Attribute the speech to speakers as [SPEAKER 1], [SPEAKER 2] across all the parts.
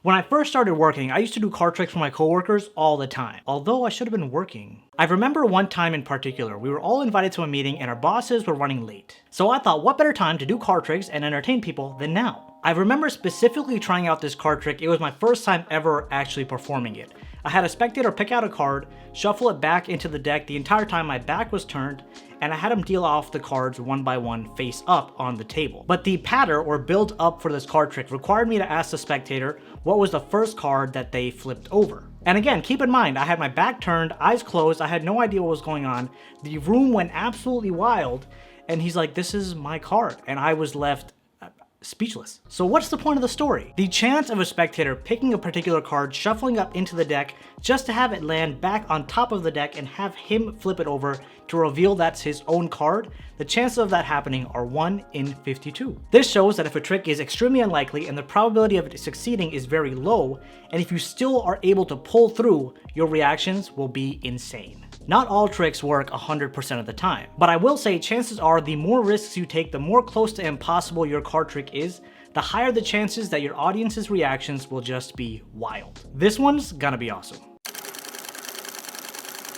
[SPEAKER 1] When I first started working, I used to do card tricks for my coworkers all the time, although I should have been working. I remember one time in particular, we were all invited to a meeting and our bosses were running late. So I thought, what better time to do card tricks and entertain people than now? I remember specifically trying out this card trick. It was my first time ever actually performing it. I had a spectator pick out a card, shuffle it back into the deck the entire time my back was turned, and I had him deal off the cards one by one face up on the table. But the pattern or build up for this card trick required me to ask the spectator what was the first card that they flipped over. And again, keep in mind, I had my back turned, eyes closed, I had no idea what was going on. The room went absolutely wild, and he's like, this is my card, and I was left speechless. So what's the point of the story? The chance of a spectator picking a particular card, shuffling up into the deck, just to have it land back on top of the deck and have him flip it over to reveal that's his own card, the chances of that happening are 1 in 52. This shows that if a trick is extremely unlikely and the probability of it succeeding is very low, and if you still are able to pull through, your reactions will be insane. Not all tricks work 100% of the time, but I will say chances are the more risks you take, the more close to impossible your card trick is, the higher the chances that your audience's reactions will just be wild. This one's gonna be awesome.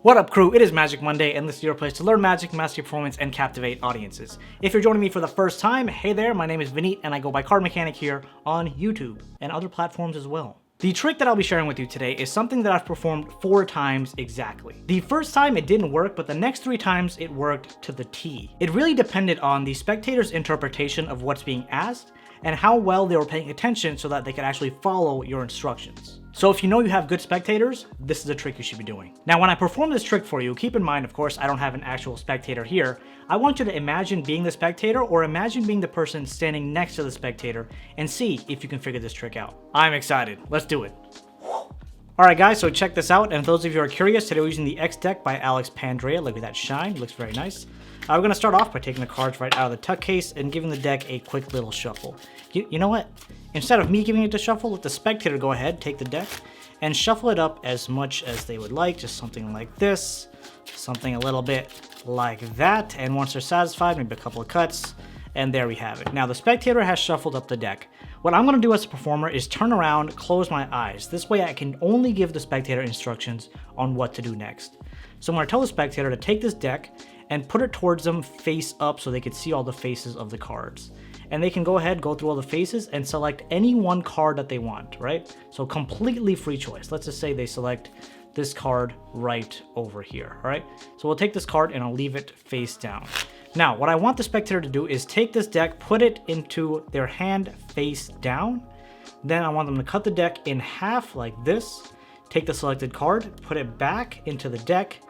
[SPEAKER 1] What up, crew? It is Magic Monday, and this is your place to learn magic, master performance, and captivate audiences. If you're joining me for the first time, hey there, my name is Vineet, and I go by CardMechanic here on YouTube and other platforms as well. The trick that I'll be sharing with you today is something that I've performed 4 times exactly. The first time it didn't work, but the next 3 times it worked to the T. It really depended on the spectator's interpretation of what's being asked and how well they were paying attention so that they could actually follow your instructions. So if you know you have good spectators, this is a trick you should be doing. Now, when I perform this trick for you, keep in mind, of course, I don't have an actual spectator here. I want you to imagine being the spectator or imagine being the person standing next to the spectator and see if you can figure this trick out. I'm excited. Let's do it. Alright guys, so check this out, and for those of you who are curious, today we're using the X deck by Alex Pandrea. Look at that shine, it looks very nice. We're going to start off by taking the cards right out of the tuck case and giving the deck a quick little shuffle. You know what? Instead of me giving it a shuffle, let the spectator go ahead, take the deck, and shuffle it up as much as they would like, just something like this, something a little bit like that, and once they're satisfied, maybe a couple of cuts, and there we have it. Now the spectator has shuffled up the deck. What I'm going to do as a performer is turn around, close my eyes. This way I can only give the spectator instructions on what to do next. So I'm going to tell the spectator to take this deck and put it towards them face up so they can see all the faces of the cards. And they can go ahead, go through all the faces and select any one card that they want, right? So completely free choice. Let's just say they select this card right over here, all right? So we'll take this card and I'll leave it face down. Now, what I want the spectator to do is take this deck, put it into their hand face down. Then I want them to cut the deck in half like this, take the selected card, put it back into the deck,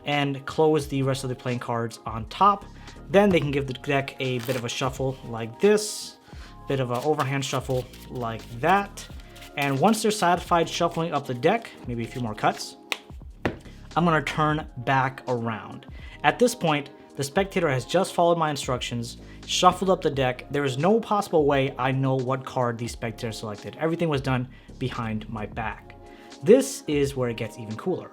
[SPEAKER 1] and close the rest of the playing cards on top. Then they can give the deck a bit of a shuffle like this, bit of an overhand shuffle like that. And once they're satisfied shuffling up the deck, maybe a few more cuts, I'm gonna turn back around. At this point, the spectator has just followed my instructions, shuffled up the deck. There is no possible way I know what card the spectator selected. Everything was done behind my back. This is where it gets even cooler.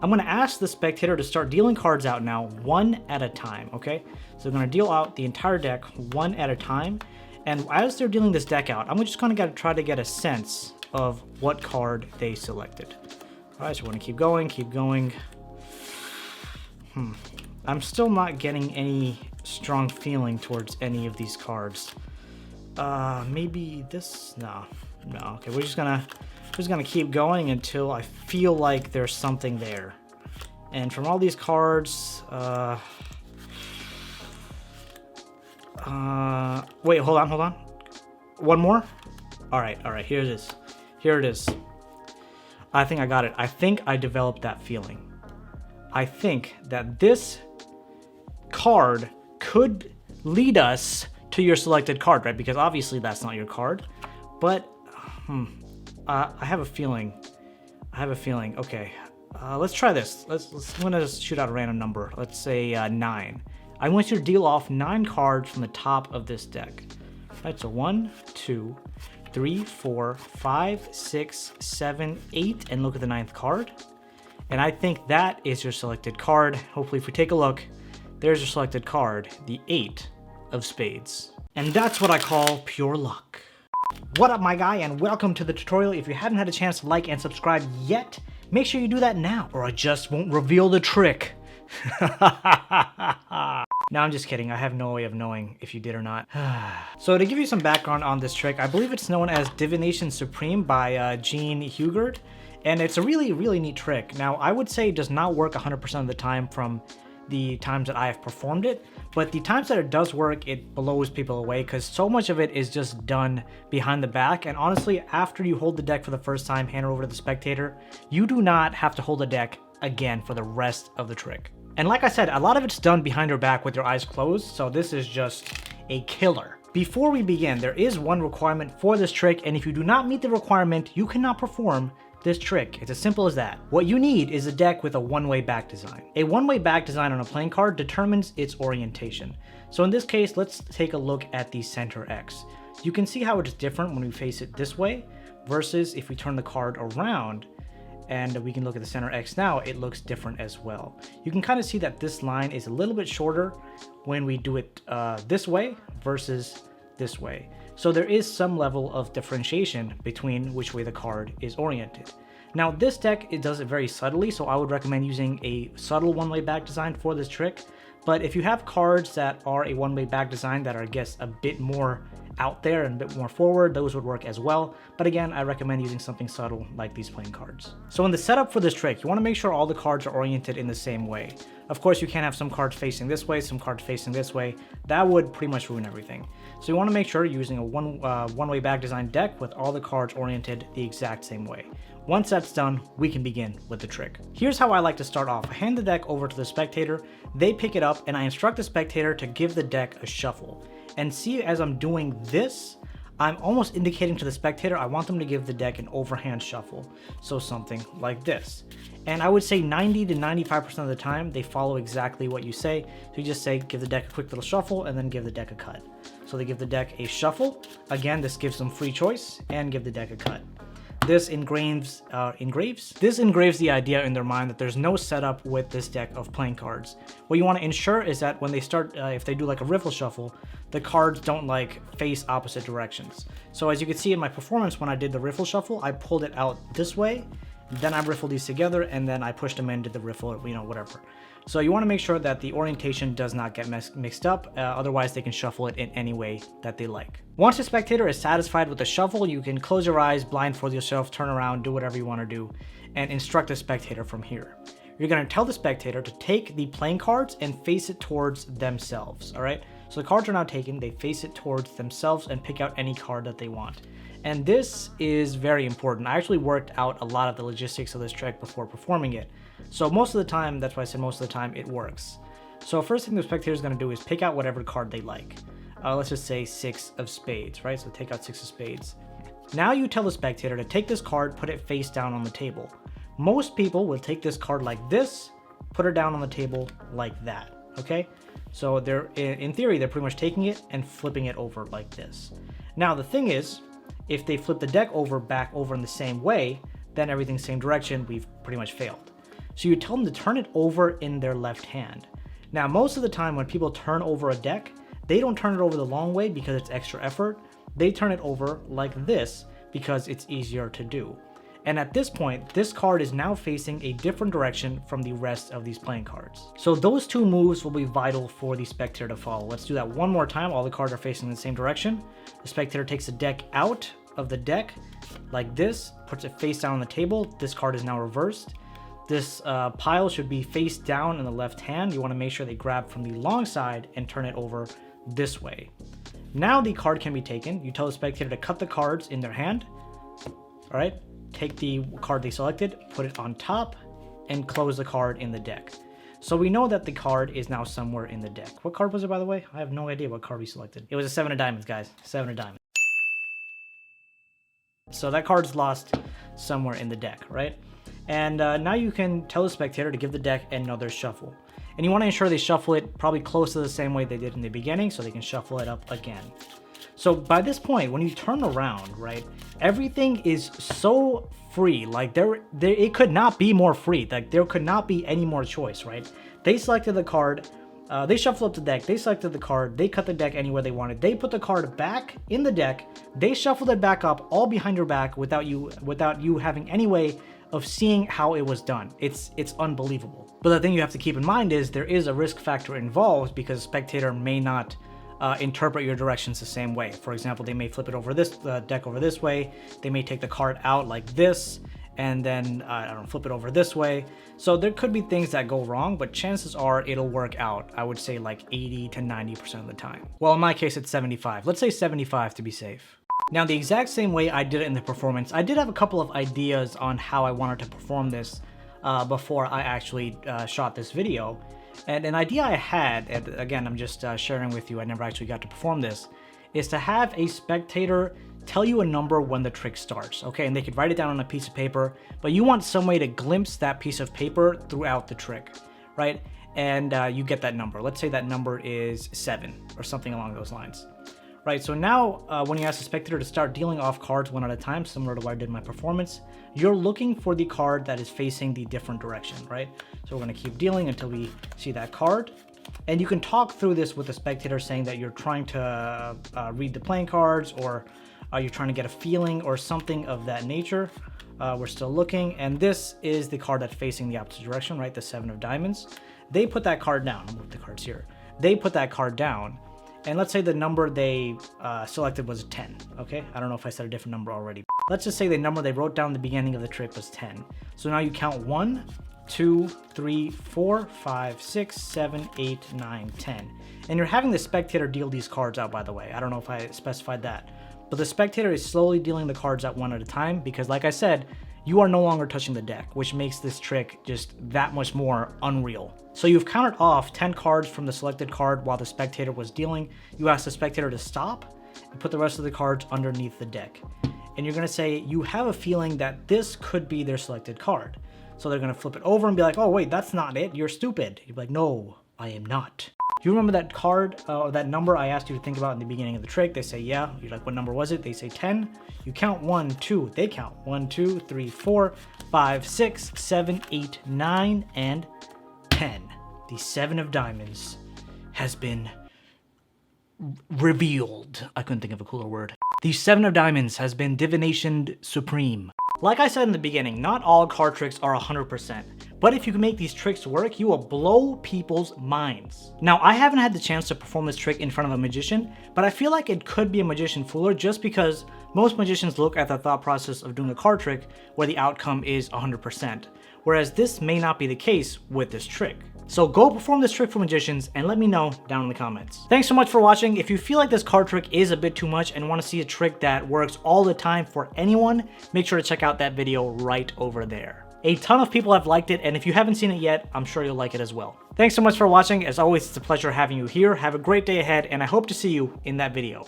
[SPEAKER 1] I'm going to ask the spectator to start dealing cards out now, one at a time, okay? So I'm going to deal out the entire deck one at a time. And as they're dealing this deck out, I'm just going to try to get a sense of what card they selected. All right, so we're going to keep going, keep going. I'm still not getting any strong feeling towards any of these cards. Maybe this? No. Okay, we're just gonna keep going until I feel like there's something there. And from all these cards, wait, hold on. One more? All right, here it is. I think I got it. I think I developed that feeling. I think that this card could lead us to your selected card, right? Because obviously that's not your card, but I have a feeling. Okay, let's try this. I'm gonna just shoot out a random number. Let's say 9. I want you to deal off 9 cards from the top of this deck. All right, so 1, 2, 3, 4, 5, 6, 7, 8, and look at the 9th card. And I think that is your selected card. Hopefully, if we take a look, there's your selected card, the 8 of spades. And that's what I call pure luck. What up, my guy, and welcome to the tutorial. If you haven't had a chance to like and subscribe yet, make sure you do that now, or I just won't reveal the trick. No, I'm just kidding. I have no way of knowing if you did or not. So to give you some background on this trick, I believe it's known as Divination Supreme by Gene Hugard, and it's a really neat trick. Now, I would say it does not work 100% of the time from the times that I have performed it, but the times that it does work, it blows people away because so much of it is just done behind the back. And honestly, after you hold the deck for the first time, hand it over to the spectator, you do not have to hold the deck again for the rest of the trick. And like I said, a lot of it's done behind your back with your eyes closed, so this is just a killer. Before we begin, there is one requirement for this trick, and if you do not meet the requirement, you cannot perform this trick. It's as simple as that. What you need is a deck with a one-way back design. A one-way back design on a playing card determines its orientation. So in this case, let's take a look at the center X. You can see how it's different when we face it this way versus if we turn the card around and we can look at the center X now, it looks different as well. You can kind of see that this line is a little bit shorter when we do it this way versus this way. So there is some level of differentiation between which way the card is oriented. Now this deck, it does it very subtly, so I would recommend using a subtle one-way back design for this trick. But if you have cards that are a one-way back design that are, I guess, a bit more out there and a bit more forward, those would work as well. But again, I recommend using something subtle like these playing cards. So in the setup for this trick, you want to make sure all the cards are oriented in the same way. Of course, you can't have some cards facing this way, some cards facing this way. That would pretty much ruin everything. So you want to make sure you're using a one-way back design deck with all the cards oriented the exact same way. Once that's done, we can begin with the trick. Here's how I like to start off. I hand the deck over to the spectator, they pick it up, and I instruct the spectator to give the deck a shuffle. And see, as I'm doing this, I'm almost indicating to the spectator I want them to give the deck an overhand shuffle. So something like this. And I would say 90 to 95% of the time, they follow exactly what you say. So you just say, give the deck a quick little shuffle, and then give the deck a cut. So they give the deck a shuffle. Again, this gives them free choice, and give the deck a cut. This engraves the idea in their mind that there's no setup with this deck of playing cards. What you want to ensure is that when they start, if they do like a riffle shuffle, the cards don't like face opposite directions. So as you can see in my performance, when I did the riffle shuffle, I pulled it out this way, then I riffled these together, and then I pushed them into the riffle, whatever. So you want to make sure that the orientation does not get mixed up, otherwise they can shuffle it in any way that they like. Once the spectator is satisfied with the shuffle, you can close your eyes, blindfold yourself, turn around, do whatever you want to do, and instruct the spectator from here. You're going to tell the spectator to take the playing cards and face it towards themselves, all right? So the cards are now taken, they face it towards themselves and pick out any card that they want. And this is very important. I actually worked out a lot of the logistics of this trick before performing it. So most of the time, that's why I said most of the time, it works. So first thing the spectator is going to do is pick out whatever card they like. Let's just say 6 of spades, right? So take out 6 of spades. Now you tell the spectator to take this card, put it face down on the table. Most people will take this card like this, put it down on the table like that, okay? So they're, in theory, they're pretty much taking it and flipping it over like this. Now the thing is, if they flip the deck back over in the same way, then everything's same direction, we've pretty much failed. So you tell them to turn it over in their left hand. Now, most of the time when people turn over a deck, they don't turn it over the long way because it's extra effort. They turn it over like this because it's easier to do. And at this point, this card is now facing a different direction from the rest of these playing cards. So those two moves will be vital for the spectator to follow. Let's do that one more time. All the cards are facing the same direction. The spectator takes the deck out of the deck like this, puts it face down on the table. This card is now reversed. This pile should be face down in the left hand. You want to make sure they grab from the long side and turn it over this way. Now the card can be taken. You tell the spectator to cut the cards in their hand. All right, take the card they selected, put it on top, and close the card in the deck. So we know that the card is now somewhere in the deck. What card was it, by the way? I have no idea what card we selected. It was a 7 of diamonds, guys. 7 of diamonds. So that card's lost somewhere in the deck, right? And now you can tell the spectator to give the deck another shuffle. And you want to ensure they shuffle it probably close to the same way they did in the beginning so they can shuffle it up again. So by this point, when you turn around, right, everything is so free. Like it could not be more free. Like there could not be any more choice, right? They selected the card They shuffled up the deck, they selected the card, they cut the deck anywhere they wanted, they put the card back in the deck, they shuffled it back up all behind your back without you having any way of seeing how it was done. It's unbelievable. But the thing you have to keep in mind is there is a risk factor involved because a spectator may not interpret your directions the same way. For example, they may flip it over this deck over this way, they may take the card out like this, and then I don't know, flip it over this way. So there could be things that go wrong, but chances are it'll work out. I would say like 80 to 90% of the time. Well, in my case, it's 75. Let's say 75 to be safe. Now, the exact same way I did it in the performance, I did have a couple of ideas on how I wanted to perform this before I actually shot this video. And an idea I had, and again, I'm just sharing with you, I never actually got to perform this, is to have a spectator tell you a number when the trick starts, okay? And they could write it down on a piece of paper, but you want some way to glimpse that piece of paper throughout the trick, right? And you get that number. Let's say that number is 7 or something along those lines, right? So now when you ask the spectator to start dealing off cards one at a time, similar to what I did in my performance, you're looking for the card that is facing the different direction, right? So we're gonna keep dealing until we see that card. And you can talk through this with the spectator saying that you're trying to read the playing cards, or you're trying to get a feeling or something of that nature. We're still looking, and this is the card that's facing the opposite direction, right? The 7 of diamonds. They put that card down. I'll move the cards here. They put that card down, and let's say the number they selected was 10, okay? I don't know if I said a different number already. Let's just say the number they wrote down at the beginning of the trick was 10. So now you count 1, 2, 3, 4, 5, 6, 7, 8, 9, 10. And you're having the spectator deal these cards out, by the way. I don't know if I specified that. But the spectator is slowly dealing the cards out one at a time because, like I said, you are no longer touching the deck, which makes this trick just that much more unreal. So you've counted off 10 cards from the selected card while the spectator was dealing. You ask the spectator to stop and put the rest of the cards underneath the deck. And you're gonna say, you have a feeling that this could be their selected card. So they're gonna flip it over and be like, oh wait, that's not it, you're stupid. You're like, no, I am not. Do you remember that card, or that number I asked you to think about in the beginning of the trick? They say, yeah. You're like, what number was it? They say 10. You count 1, 2. They count 1, 2, 3, 4, 5, 6, 7, 8, 9, and 10. The 7 of diamonds has been revealed. I couldn't think of a cooler word. The 7 of diamonds has been divinationed supreme. Like I said in the beginning, not all card tricks are 100%, but if you can make these tricks work, you will blow people's minds. Now, I haven't had the chance to perform this trick in front of a magician, but I feel like it could be a magician fooler just because most magicians look at the thought process of doing a card trick where the outcome is 100%, whereas this may not be the case with this trick. So go perform this trick for magicians and let me know down in the comments. Thanks so much for watching. If you feel like this card trick is a bit too much and want to see a trick that works all the time for anyone, make sure to check out that video right over there. A ton of people have liked it, and if you haven't seen it yet, I'm sure you'll like it as well. Thanks so much for watching. As always, it's a pleasure having you here. Have a great day ahead, and I hope to see you in that video.